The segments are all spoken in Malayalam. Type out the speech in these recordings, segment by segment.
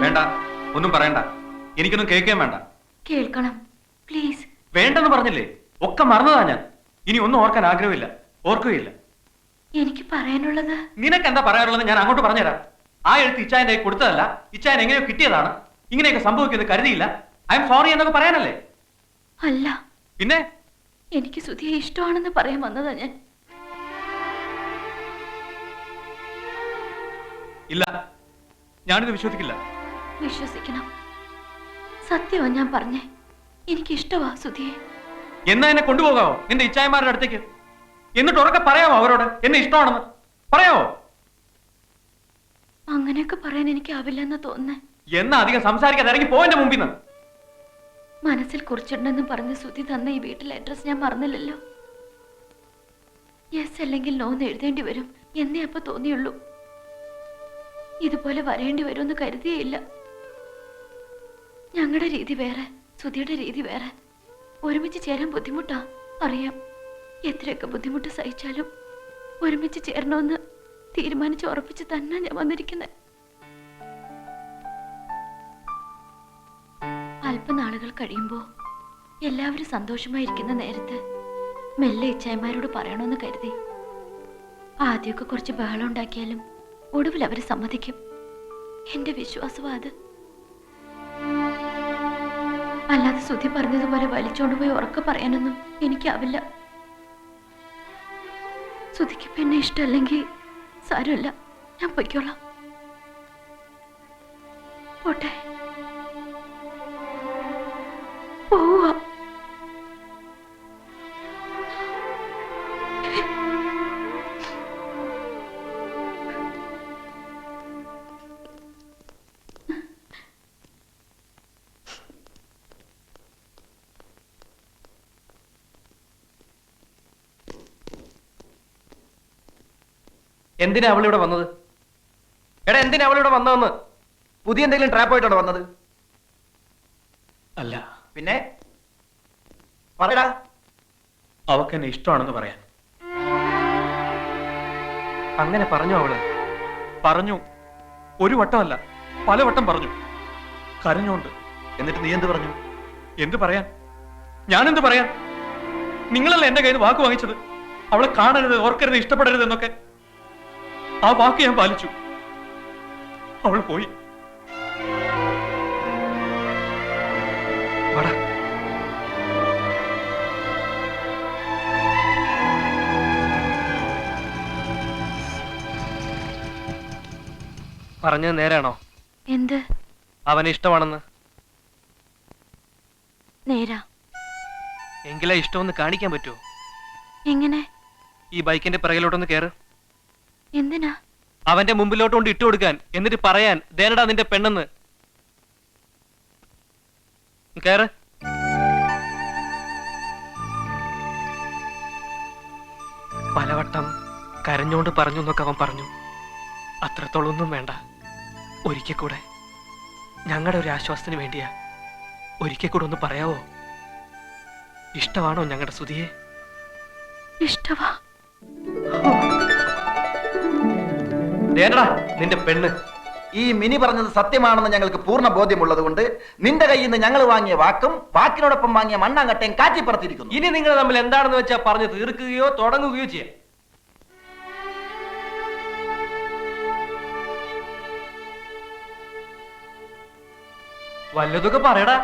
വേണ്ട, ഒന്നും പറയണ്ട. എനിക്കൊന്നും കേൾക്കാൻ വേണ്ട. കേൾക്കണം പ്ലീസ്. വേണ്ടെന്ന് പറഞ്ഞില്ലേ? ഒക്കെ മറന്നതാ ഞാൻ. ഇനി ഒന്നും ഓർക്കാൻ ആഗ്രഹമില്ല, ഓർക്കുകയില്ല. എനിക്ക് പറയാനുള്ളത്. നിനക്ക് എന്താ പറയാനുള്ളത് ഞാൻ അങ്ങോട്ട് പറഞ്ഞുതരാം. ആ എഴുത്ത് ഇച്ചായന്റെ കൈ കൊടുത്തതല്ല, ഇച്ചായൻ എങ്ങനെയോ കിട്ടിയതാണ്. ഇങ്ങനെയൊക്കെ സംഭവിക്കുന്നത് കരുതിയില്ല. ഐ എം സോറി എന്നൊക്കെ പറയാനല്ലേ? അല്ല, പിന്നെ എനിക്ക് സുധിയെ ഇഷ്ടമാണെന്ന് പറയാൻ വന്നതാ ഞാൻ. ഇല്ല, ഞാനിത് വിശ്വസിക്കില്ല. വിശ്വസിക്കണം. സത്യമാ ഞാൻ പറഞ്ഞേ. എനിക്ക് ഇഷ്ടമാ സുധിയെ. എന്നാ എന്നെ കൊണ്ടുപോകാവോ നിന്റെ ഇച്ചായന്മാരുടെ അടുത്തേക്ക്? എന്നിട്ട് ഉറക്കെ പറയാമോ അവരോട് എന്നെ ഇഷ്ടമാണെന്ന്? പറയാമോ? അങ്ങനെയൊക്കെ പറയാൻ എനിക്ക് ആവില്ലെന്ന് തോന്നുന്നേ. എന്നാ അധികം സംസാരിക്കാതെ ഇറങ്ങി പോ എന്റെ മുമ്പിൽ നിന്ന്. മനസ്സിൽ കുറിച്ചിട്ടുണ്ടെന്ന് പറഞ്ഞ് സുധി തന്ന ഈ വീട്ടിലെ അഡ്രസ് ഞാൻ മറന്നില്ലല്ലോ. യെസ് അല്ലെങ്കിൽ നോ എന്ന് എഴുതേണ്ടി വരും എന്നേ അപ്പൊ തോന്നിയുള്ളൂ. ഇതുപോലെ വരേണ്ടി വരുമെന്ന് കരുതിയേയില്ല. ഞങ്ങളുടെ രീതി വേറെ, സുധിയുടെ രീതി വേറെ. ഒരുമിച്ച് ചേരാൻ ബുദ്ധിമുട്ടാ, അറിയാം. എത്രയൊക്കെ ബുദ്ധിമുട്ട് സഹിച്ചാലും ഒരുമിച്ച് ചേരണമെന്ന് തീരുമാനിച്ച് ഉറപ്പിച്ച് തന്നെ ഞാൻ വന്നിരിക്കുന്നത്. അല്പനാളുകൾ കഴിയുമ്പോൾ എല്ലാവരും സന്തോഷമായിരിക്കുന്ന നേരത്ത് മെല്ലെ ഇച്ചായന്മാരോട് പറയണമെന്ന് കരുതി. ആദ്യമൊക്കെ കുറച്ച് ബഹളം ഉണ്ടാക്കിയാലും ഒടുവിൽ അവർ സമ്മതിക്കും. എന്റെ വിശ്വാസമാ അത്. അല്ലാതെ സുധി പറഞ്ഞതുപോലെ വലിച്ചോണ്ടുപോയി ഉറക്കെ പറയാനൊന്നും എനിക്കാവില്ല. സുധിക്ക് പിന്നെ ഇഷ്ടമല്ലെങ്കിൽ സാരമില്ല, ഞാൻ പൊയ്ക്കോളാം. പോട്ടെ, പോവാ. എന്തിനാ അവളിവിടെ വന്നത്? എടാ, എന്തിനാ അവളിവിടെ വന്നതെന്ന്? പുതിയ എന്തെങ്കിലും ട്രാപ്പ് ആയിട്ടാണോ വന്നത്? അല്ല. പിന്നെ പറയടാ. അവക്ക് എന്നെ ഇഷ്ടമാണെന്ന് പറയാൻ. അങ്ങനെ പറഞ്ഞു അവള്? പറഞ്ഞു. ഒരു വട്ടമല്ല, പലവട്ടം പറഞ്ഞു. കരഞ്ഞോണ്ട്. എന്നിട്ട് നീ എന്ത് പറഞ്ഞു? എന്ത് പറയാൻ? ഞാനെന്ത് പറയാൻ? നിങ്ങളല്ല എന്റെ കയ്യിൽ നിന്ന് വാക്ക് വാങ്ങിച്ചത്. അവളെ കാണരുത്, ഓർക്കരുത്, ഇഷ്ടപ്പെടരുത് എന്നൊക്കെ. ആ വാക്ക് ഞാൻ പാലിച്ചു. അവൾ പോയി. പറഞ്ഞത് നേരാണോ? എന്ത്? അവന് ഇഷ്ടമാണെന്ന്. നേരാ. എങ്കിലാ ഇഷ്ടമൊന്ന് കാണിക്കാൻ പറ്റുമോ? എങ്ങനെ? ഈ ബൈക്കിന്റെ പിറകിലോട്ടൊന്ന് കേറ്. എന്തിനാ? അവന്റെ മുമ്പിലോട്ടുകൊണ്ട് ഇട്ടു കൊടുക്കാൻ, എന്നിട്ട് പറയാൻ ദേനടാ നിന്റെ പെണ്ണെന്ന്. കേറ്. പലവട്ടം കരഞ്ഞോണ്ട് പറഞ്ഞു എന്നൊക്കെ അവൻ പറഞ്ഞു. അത്രത്തോളൊന്നും വേണ്ട. ഒരിക്കൽ കൂടെ, ഞങ്ങളുടെ ഒരു ആശ്വാസത്തിന് വേണ്ടിയാ. ഒരിക്കൽ കൂടെ ഒന്ന് പറയാവോ? ഇഷ്ടമാണോ ഞങ്ങളുടെ സുധിയെ? ഇഷ്ടവാ. ദേനടാ നിന്റെ പെണ്ണ്. ഈ മിനി പറഞ്ഞത് സത്യമാണെന്ന് ഞങ്ങൾക്ക് പൂർണ്ണ ബോധ്യമുള്ളത് കൊണ്ട് നിന്റെ കയ്യിൽ നിന്ന് ഞങ്ങൾ വാങ്ങിയ വാക്കും വാക്കിനോടൊപ്പം വാങ്ങിയ മണ്ണാങ്കട്ടയും കാറ്റിപ്പറത്തിരിക്കുന്നു. ഇനി നിങ്ങൾ തമ്മിൽ എന്താണെന്ന് വെച്ചാൽ പറഞ്ഞു തീർക്കുകയോ തുടങ്ങുകയോ ചെയ്യാം. വല്ലതൊക്കെ പറയടാ.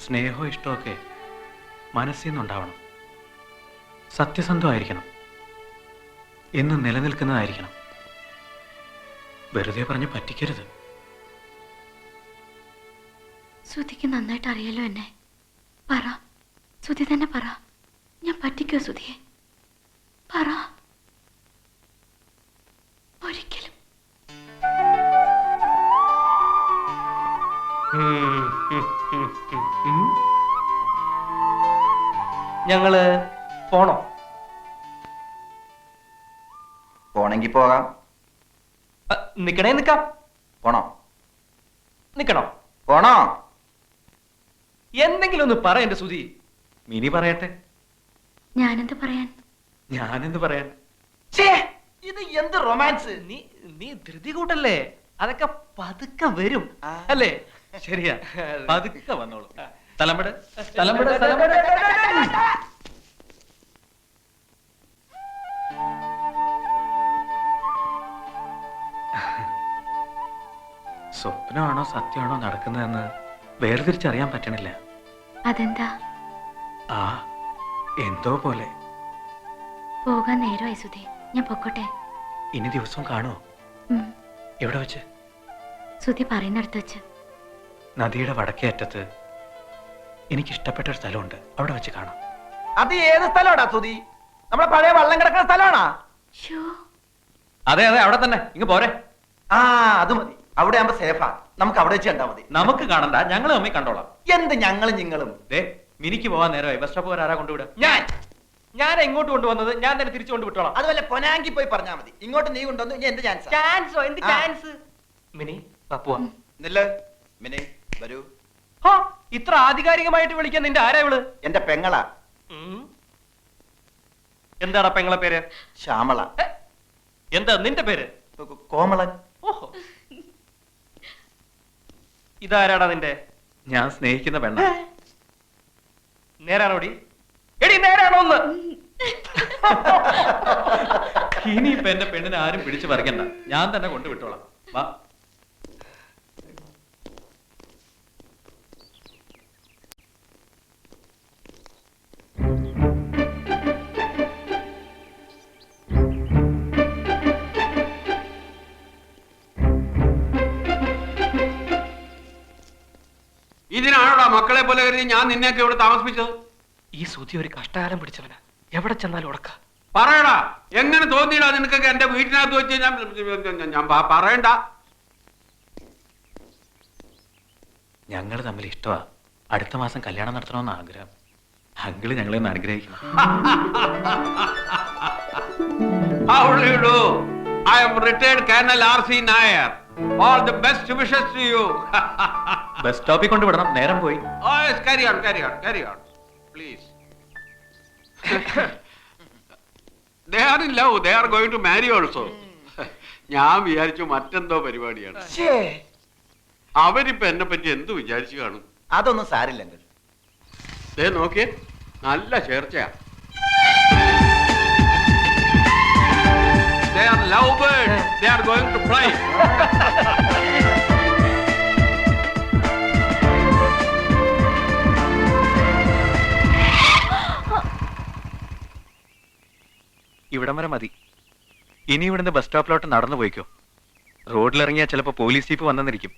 സ്നേഹവും ഇഷ്ടമൊക്കെ മനസ്സിൽ നിന്നുണ്ടാവണം. സത്യസന്ധമായിരിക്കണം. എന്നും നിലനിൽക്കുന്നതായിരിക്കണം. വെറുതെ പറഞ്ഞ് പറ്റിക്കരുത്. സുധിക്ക് നന്നായിട്ട് അറിയാലോ എന്നെ. പറ, സുധി തന്നെ പറ. ഞാൻ പറ്റിക്കോ സുധിയെ? പറ. ഒരിക്കലും. ഞങ്ങള് പോണോ? പോണെങ്കി പോകാം. നിക്കണേ നിക്കാം. പോണോ? നിക്കണോ? പോണോ? എന്തെങ്കിലും ഒന്ന് പറ എന്റെ സുധി. മിനി പറയട്ടെ. ഞാനെന്ത് പറയാൻ? ഞാനെന്ത് പറയാൻ? ഛേ, ഇത് എന്ത് റൊമാൻസ്? നീ നീ ധൃതി കൂട്ടല്ലേ, അതൊക്കെ പതുക്കെ വരും ആ. അല്ലേ? ശരിയാ, പതുക്കെ വന്നോളൂ. തലമ്പട് സ്വപ്നമാണോ സത്യമാണോ നടക്കുന്നതെന്ന് വേർതിരിച്ചറിയാൻ പറ്റണില്ല. അതെന്താ? ആ എന്തോ പോലെ. പോകാൻ നേരമായി സുധി, ഞാൻ പൊക്കോട്ടെ. ഇനി ദിവസവും കാണുമോ? ഉം. എവിടെ വെച്ച്? സുധി പറയുന്നിടത്ത് വെച്ച്. നദിയുടെ വടക്കേ അറ്റത്ത് എനിക്കിഷ്ടപ്പെട്ട ഒരു സ്ഥലമുണ്ട്, അവിടെ വെച്ച് കാണാം. അത് ഏത് സ്ഥലമാടാ സുധി? നമ്മളെ പഴയ വള്ളം കിടക്കുന്ന സ്ഥലമാണാ? ഷോ, അതെ അതെ, അവിടെ തന്നെ. ഇങ്ങ് പോരെ. ആ അത് മതി, അവിടെ ആകുമ്പോ സേഫാ. നമുക്ക് അവിടെ വെച്ച് കണ്ടാ മതി. നമുക്ക് കാണണ്ട, ഞങ്ങൾ തമ്മിൽ കണ്ടോളാം. എന്ത് ഞങ്ങളും നിങ്ങളും? ദേ മിനിക്ക് പോവാൻ നേരമായി. ബസ് സ്റ്റോപ്പ് വരെ ആരാ കൊണ്ടുവിടുക? ഞാൻ എങ്ങോട്ട് കൊണ്ടുവന്നത്? ഞാൻ തന്നെ തിരിച്ചു കൊണ്ട് വിട്ടോളാം. അത് വല്ല പൊനാങ്കി പോയി പറഞ്ഞാ മതി. ഇങ്ങോട്ട് നീ കൊണ്ടുവന്നു, ഇനി എന്ത് ചാൻസ്? ചാൻസോ? എന്ത് ആ. ചാൻസ്? മിനി പോവാ. നില്ല് മിനി, വരൂ. ഇത്ര ആധികാരികമായിട്ട് വിളിക്കാൻ നിന്റെ ആരാ ഇവള്? എന്റെ പെങ്ങളാ. എന്താടാ പെങ്ങളെ പേര്? ശ്യാമള. എന്താ നിന്റെ പേര്? കോമളൻ. ഓഹോ, ഇതാരാടാ നിന്റെ? ഞാൻ സ്നേഹിക്കുന്ന പെണ്ണ. നേരാണോടി? എടി നേരാണോ ഒന്ന്? ഇനിയിപ്പൊ എന്റെ പെണ്ണിനെ ആരും പിടിച്ചു പറിക്കണ്ട, ഞാൻ തന്നെ കൊണ്ടുവിട്ടോളാം. വാ. ഇതിനാണോടാ മക്കളെ പോലെ കരുതി ഞാൻ നിന്നെയൊക്കെ ഇവിടെ താമസിപ്പിച്ചത്? ഈ സുധി ഒരു കഷ്ടകാലം പിടിച്ചവനാ, എവിടെ ചെന്നാലും ഉടക്ക. പറയടാ, എങ്ങനെ തോന്നിയിടാ നിനക്കൊക്കെ എന്റെ വീട്ടിനകത്ത് വെച്ച് ഞാൻ പറയണ്ട. ഞങ്ങൾ തമ്മിൽ ഇഷ്ടമാ. അടുത്ത മാസം കല്യാണം നടത്തണമെന്ന് ആഗ്രഹം. അങ്കിള് ഞങ്ങളെ ഒന്ന് അനുഗ്രഹിക്കണം. How do you do? I am retired Colonel R.C. Nair. All the best wishes to you. Bus സ്റ്റോപ്പിൽ കൊണ്ടുവിടണം, നേരം പോയി. Oh yes, carry on, please. They are in love. They are going to marry also. ഞാൻ വിചാരിച്ചു മറ്റെന്തോ പരിപാടിയാണ്. അവരിപ്പോ എന്നെ പറ്റി എന്ത് വിചാരിച്ചു കാണും? അതൊന്നും സാരില്ലെങ്കിൽ. ദേ നോക്കിയേ, നല്ല ചേർച്ചയാ. They are lovebirds. They are going to fly. ഇവിടം വരെ മതി. ഇനി ഇവിടുന്ന് ബസ് സ്റ്റോപ്പിലോട്ട് നടന്നു പോയിക്കോ. റോഡിലിറങ്ങിയാൽ ചിലപ്പോ പോലീസ് ജീപ്പ് വന്നെന്നിരിക്കും.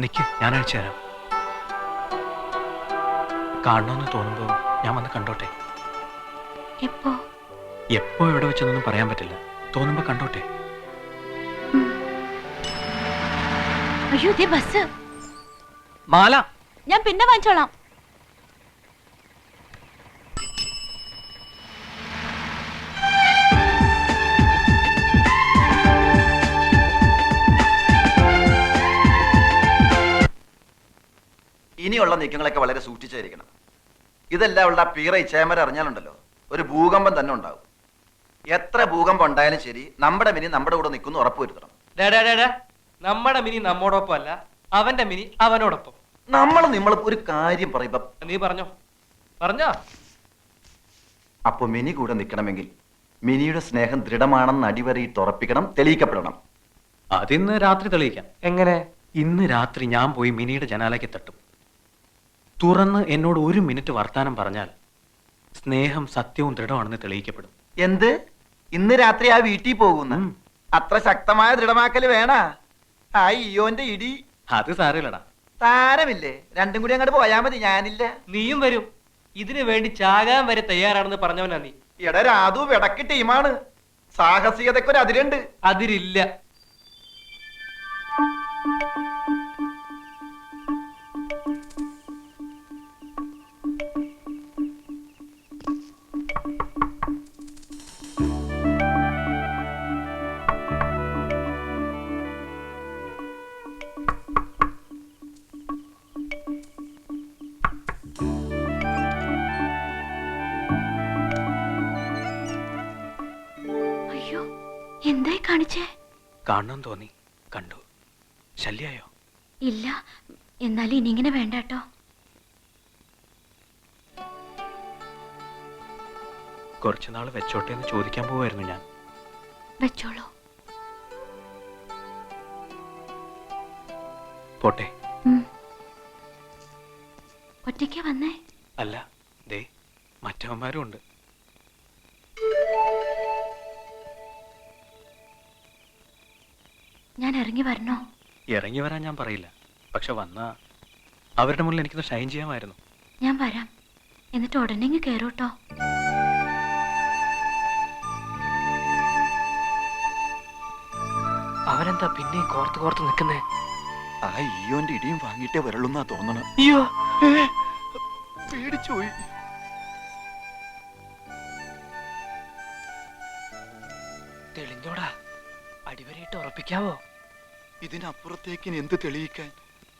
നിക്ക്, ഞാൻ അയച്ചു തരാം. കാണണമെന്ന് തോന്നുമ്പോ ഞാൻ വന്ന് കണ്ടോട്ടെ. എപ്പോ? എപ്പോ എവിടെ വെച്ചെന്നൊന്നും പറയാൻ പറ്റില്ല. തോന്നുമ്പോ കണ്ടോട്ടെ. അയ്യോ, ദേ ബസ്. മാല, ഞാൻ പിന്നെ വാങ്ങിച്ചോളാം. ഇനിയുള്ള നീക്കങ്ങളൊക്കെ വളരെ സൂക്ഷിച്ചായിരിക്കണം. ഇതെല്ലാം ഉള്ള പീറ ഇച്ചേമര അറിഞ്ഞാലുണ്ടല്ലോ, ഒരു ഭൂകമ്പം തന്നെ ഉണ്ടാവും. എത്ര ഭൂകമ്പം ഉണ്ടായാലും ശരി, നമ്മുടെ മിനി നമ്മുടെ കൂടെ നിൽക്കുന്നു ഉറപ്പുവരുത്തണം. നമ്മുടെ മിനി നമ്മോടൊപ്പം അല്ല, അവന്റെ മിനി അവനോടൊപ്പം. നമ്മൾ ഒരു കാര്യം പറയുമ്പോ നീ പറഞ്ഞോ. അപ്പൊ മിനി കൂടെ നിൽക്കണമെങ്കിൽ മിനിയുടെ സ്നേഹം ദൃഢമാണെന്ന് അടിവരയിട്ട് ഉറപ്പിക്കണം, തെളിയിക്കപ്പെടണം. അതിന്ന് രാത്രി തെളിയിക്കാം. എങ്ങനെ? ഇന്ന് രാത്രി ഞാൻ പോയി മിനിയുടെ ജനാലയ്ക്ക് തട്ടും. തുറന്ന് എന്നോട് 1 മിനിറ്റ് വർത്താനം പറഞ്ഞാൽ സ്നേഹം സത്യവും ദൃഢമാണെന്ന് തെളിയിക്കപ്പെടും. എന്ത്? ഇന്ന് രാത്രി ആ വീട്ടിൽ പോകുന്ന അത്ര ശക്തമായ ദൃഢമാക്കല് വേണ? അയ്യോന്റെ ഇടി. അത് സാരമില്ലടാ. താരമില്ലേ, രണ്ടും കൂടി അങ്ങോട്ട് പോയാ മതി, ഞാനില്ല. നീയും വരും. ഇതിനു വേണ്ടി ചാകാൻ വരെ തയ്യാറാണെന്ന് പറഞ്ഞവനാ നീ. എടാ രാധു വിടക്ക് ടീമാണ്. സാഹസികതയ്ക്ക് ഒരു അതിരുണ്ട്. അതിരില്ല. എന്തായി കാണിച്ചേ? കാണണം തോന്നി, കണ്ടു. ശല്യായോ? ഇല്ല, എന്നാലും ഇനി ഇങ്ങനെ വേണ്ട കേട്ടോ. കുറച്ചുനാൾ വെച്ചോട്ടെ എന്ന് ചോദിക്കാൻ പോവായിരുന്നു ഞാൻ. വെച്ചോളൂ. പോട്ടെ. ഒറ്റയ്ക്ക് വന്നേ? അല്ല, ദേ മറ്റവന്മാരും ഉണ്ട്. ഞാൻ ഇറങ്ങി വരണോ? ഇറങ്ങി വരാൻ ഞാൻ പറയില്ല, പക്ഷെ വന്നാ അവരുടെ മുന്നിൽ എനിക്കൊന്ന് ഷൈൻ ചെയ്യാമായിരുന്നു. ഞാൻ വരാം, എന്നിട്ട് ഉടനെ ഇങ്ങ് കയറൂട്ടോ. അവനെന്താ പിന്നെ കോർത്ത് കോർത്ത് നിൽക്കുന്നേ? ആ ഈയോന്റെ ഇടിയും വാങ്ങിയിട്ടേ വരളുന്നാ തോന്നണം. അയ്യോ, പേടിച്ചു പോയി. തെളിഞ്ഞോടാ, അടിവരയിട്ട് ഉറപ്പിക്കാവോ? ഇതിനപ്പുറത്തേക്ക് ഇനി എന്ത് തെളിയിക്കാൻ,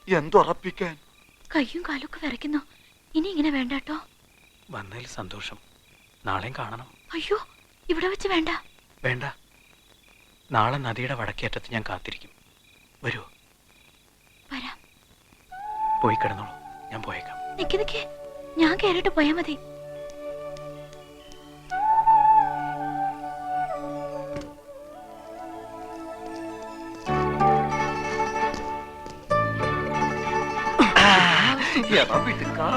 എന്തുറപ്പിക്കാൻ? കയ്യും കാലൊക്കെ വിറയ്ക്കുന്നു. ഇനി ഇങ്ങനെ വേണ്ട കേട്ടോ. വന്നതിൽ സന്തോഷം. നാളെയും കാണണം. അയ്യോ, ഇവിടെ വെച്ച് വേണ്ട. വേണ്ട, നാളെ നദിയുടെ വടക്കേറ്റത്ത് ഞാൻ കാത്തിരിക്കും. വരൂ. വരാം. പോയി കിടന്നോളൂ, ഞാൻ പോയേക്കാം. നിക്ക്, ഞാൻ കയറിയിട്ട് പോയാ മതി. എടാ, വിടുക്കാ.